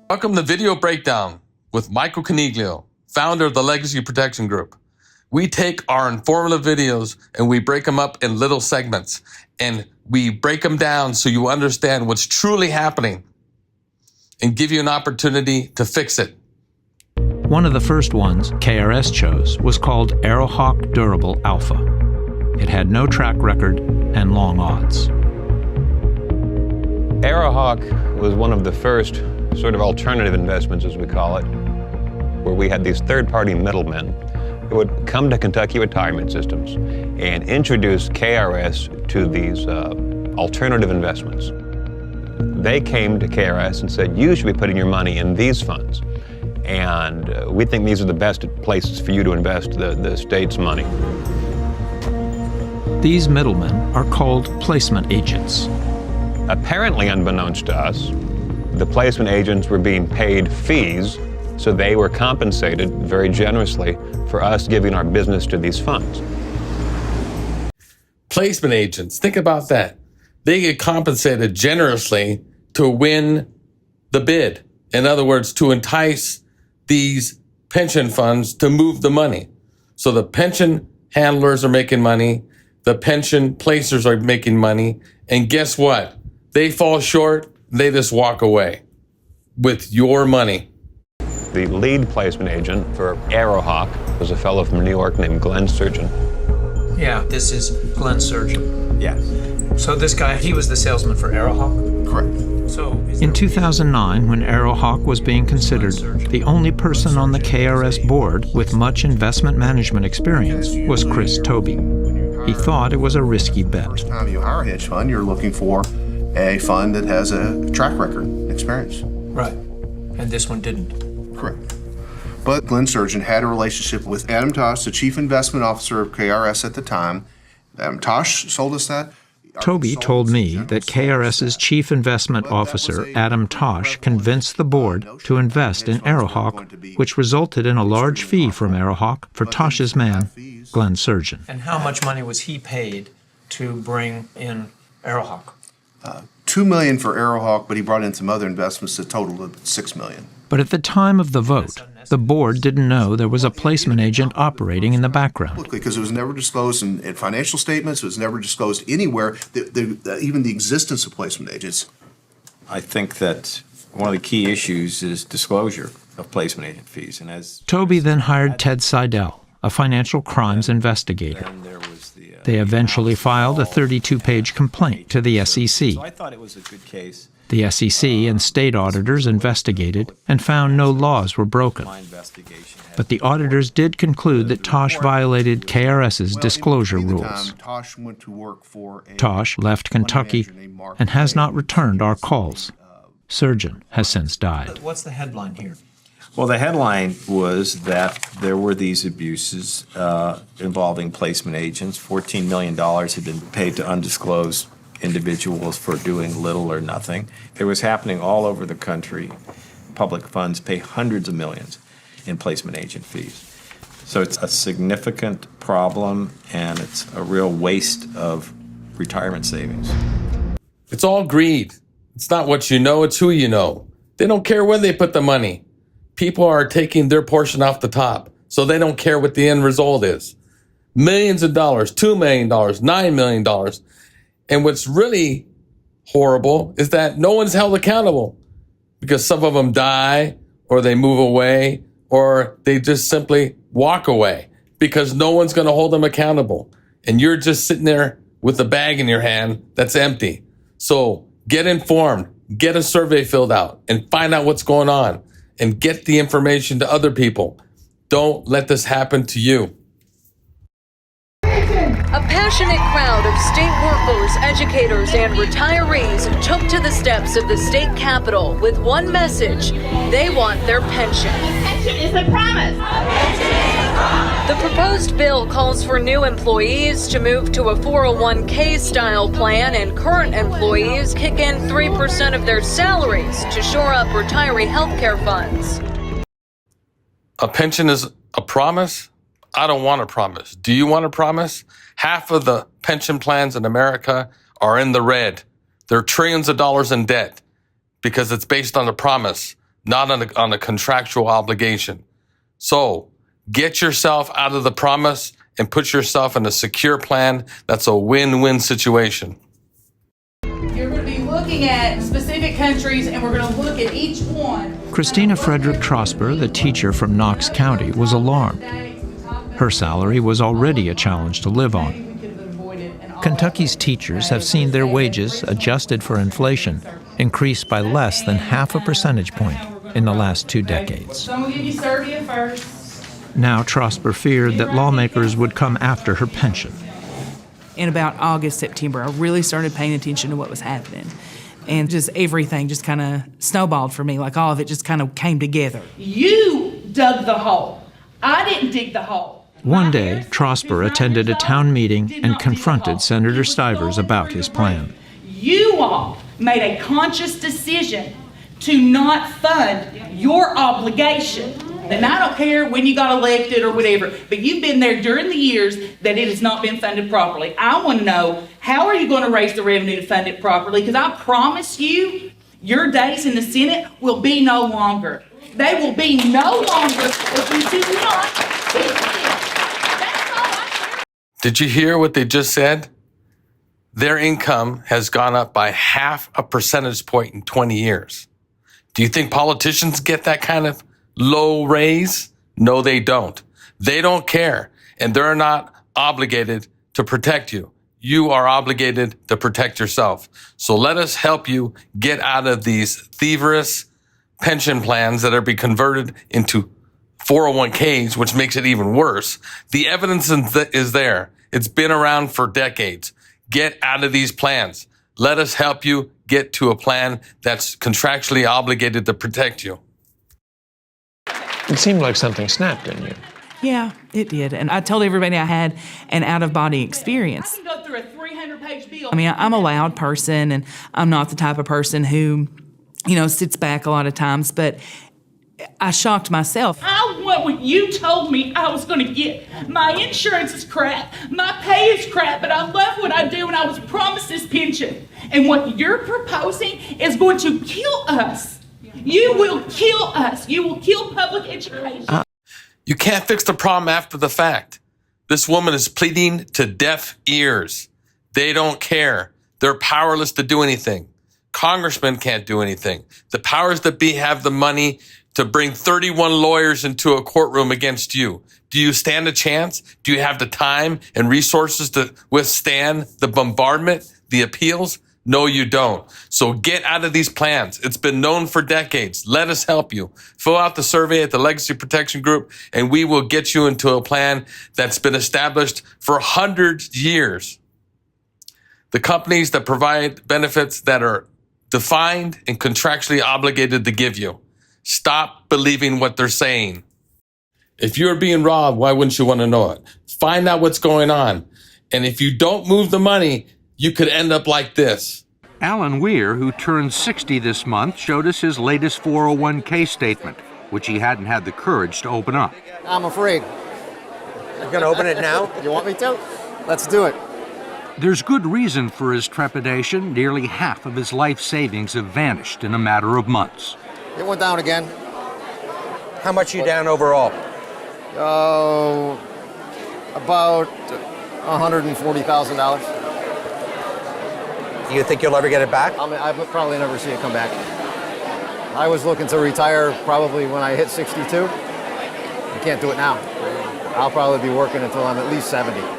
Welcome to Video Breakdown with Michael Coniglio, founder of the Legacy Protection Group. We take our informative videos and we break them up in little segments, and we break them down so you understand what's truly happening and give you an opportunity to fix it. One of the first ones KRS chose was called AeroHawk Durable Alpha. It had no track record and long odds. AeroHawk was one of the first sort of alternative investments, as we call it, where we had these third-party middlemen who would come to Kentucky retirement systems and introduce KRS to these alternative investments. They came to KRS and said, you should be putting your money in these funds, and we think these are the best places for you to invest the state's money. These middlemen are called placement agents. Apparently, unbeknownst to us, the placement agents were being paid fees, so they were compensated very generously for us giving our business to these funds. Placement agents, think about that. They get compensated generously to win the bid. In other words, to entice these pension funds to move the money. So the pension handlers are making money, the pension placers are making money, and guess what? They fall short, they just walk away with your money. The lead placement agent for AeroHawk was a fellow from New York named Glenn Surgeon. Yeah, this is Glenn Surgeon. Yes. So this guy, he was the salesman for AeroHawk? Correct. So In 2009, when AeroHawk was being considered, the only person on the KRS board with much investment management experience was Chris Tobey. He thought it was a risky bet. First time you hire a hedge fund, you're looking for a fund that has a track record experience. Right. And this one didn't. Correct. But Glenn Surgeon had a relationship with Adam Tosh, the chief investment officer of KRS at the time. Adam Tosh sold us that. Tobey told me that KRS's chief investment officer, Adam Tosh, convinced the board to invest in AeroHawk, which resulted in a large fee from AeroHawk for Tosh's man, Glenn Surgeon. And how much money was he paid to bring in AeroHawk? $2 million for AeroHawk, but he brought in some other investments that totaled $6 million. But at the time of the vote, the board didn't know there was a placement agent operating in the background. Because it was never disclosed in financial statements, it was never disclosed anywhere, even the existence of placement agents. I think that one of the key issues is disclosure of placement agent fees. And as Tobey then hired Ted Seidel, a financial crimes investigator. They eventually filed a 32-page complaint to the SEC. So I thought it was a good case. The SEC and state auditors investigated and found no laws were broken. But the auditors did conclude that Tosh violated KRS's disclosure rules. Tosh left Kentucky and has not returned our calls. Surgeon has since died. What's the headline here? Well, the headline was that there were these abuses involving placement agents. $14 million had been paid to undisclosed individuals for doing little or nothing. It was happening all over the country. Public funds pay hundreds of millions in placement agent fees. So it's a significant problem, and it's a real waste of retirement savings. It's all greed. It's not what you know, it's who you know. They don't care where they put the money. People are taking their portion off the top, so they don't care what the end result is. Millions of dollars, $2 million, $9 million. And what's really horrible is that no one's held accountable because some of them die or they move away or they just simply walk away because no one's going to hold them accountable. And you're just sitting there with a bag in your hand that's empty. So get informed, get a survey filled out and find out what's going on and get the information to other people. Don't let this happen to you. A passionate crowd of state workers, educators, and retirees took to the steps of the state capitol with one message: they want their pension. Pension is a promise. The proposed bill calls for new employees to move to a 401k style plan, and current employees kick in 3% of their salaries to shore up retiree health care funds. A pension is a promise? I don't want a promise. Do you want a promise? Half of the pension plans in America are in the red. They're trillions of dollars in debt because it's based on a promise, not on a contractual obligation. So get yourself out of the promise and put yourself in a secure plan that's a win-win situation. You're going to be looking at specific countries, and we're going to look at each one. Christina Frederick Trosper, the teacher from Knox County, was alarmed. Her salary was already a challenge to live on. Kentucky's teachers have seen their wages, adjusted for inflation, increase by less than half a percentage point in the last 2 decades. So I'm going to give you Serbia first. Now Trosper feared that lawmakers would come after her pension. In about August, September, I really started paying attention to what was happening. And just everything just kind of snowballed for me, like all of it just kind of came together. You dug the hole. I didn't dig the hole. One day, Trosper attended a town meeting and confronted Senator Stivers about his plan. You all made a conscious decision to not fund your obligation. And I don't care when you got elected or whatever, but you've been there during the years that it has not been funded properly. I want to know, how are you going to raise the revenue to fund it properly? Because I promise you, your days in the Senate will be no longer. They will be no longer if you do not fix it. That's all I care. Did you hear what they just said? Their income has gone up by half a percentage point in 20 years. Do you think politicians get that kind of low raise? No, they don't. They don't care, and they're not obligated to protect you. You are obligated to protect yourself. So let us help you get out of these thievish pension plans that are being converted into 401ks, which makes it even worse. The evidence is there. It's been around for decades. Get out of these plans. Let us help you get to a plan that's contractually obligated to protect you. It seemed like something snapped in you. Yeah, it did. And I told everybody I had an out-of-body experience. I can go through a 300-page bill. I mean, I'm a loud person, and I'm not the type of person who, sits back a lot of times, but I shocked myself. I want what you told me I was going to get. My insurance is crap. My pay is crap, but I love what I do, and I was promised this pension. And what you're proposing is going to kill us. You will kill us. You will kill public education. You can't fix the problem after the fact. This woman is pleading to deaf ears. They don't care. They're powerless to do anything. Congressmen can't do anything. The powers that be have the money to bring 31 lawyers into a courtroom against you. Do you stand a chance? Do you have the time and resources to withstand the bombardment, the appeals? No, you don't. So get out of these plans. It's been known for decades. Let us help you. Fill out the survey at the Legacy Protection Group, and we will get you into a plan that's been established for 100 years. The companies that provide benefits that are defined and contractually obligated to give you. Stop believing what they're saying. If you're being robbed, why wouldn't you want to know it? Find out what's going on. And if you don't move the money, you could end up like this. Alan Weir, who turned 60 this month, showed us his latest 401k statement, which he hadn't had the courage to open up. I'm afraid. You're going to open it now? You want me to? Let's do it. There's good reason for his trepidation. Nearly half of his life savings have vanished in a matter of months. It went down again. How much are you down overall? About $140,000. Do you think you'll ever get it back? I would probably never see it come back. I was looking to retire probably when I hit 62. I can't do it now. I'll probably be working until I'm at least 70.